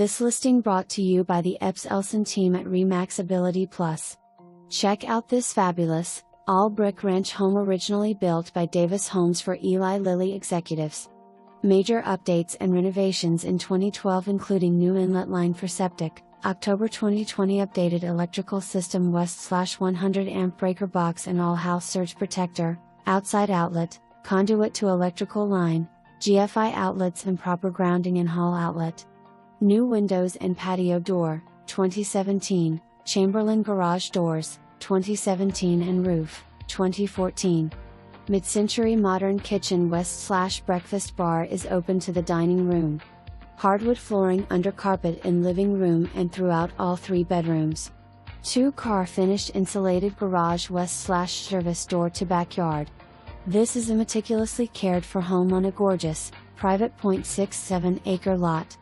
This listing brought to you by the Elson team at Remax Ability Plus. Check out this fabulous, all-brick ranch home originally built by Davis Homes for Eli Lilly Executives. Major updates and renovations in 2012 including new inlet line for septic, October 2020 updated electrical system west/100 amp breaker box and all-house surge protector, outside outlet, conduit to electrical line, GFI outlets and proper grounding and hall outlet. New Windows and Patio Door, 2017, Chamberlain Garage Doors, 2017 and Roof, 2014. Midcentury Modern Kitchen West/Breakfast Bar is open to the dining room. Hardwood flooring under carpet in living room and throughout all 3 bedrooms. 2-car finished insulated garage west/service door to backyard. This is a meticulously cared for home on a gorgeous, private .67 acre lot.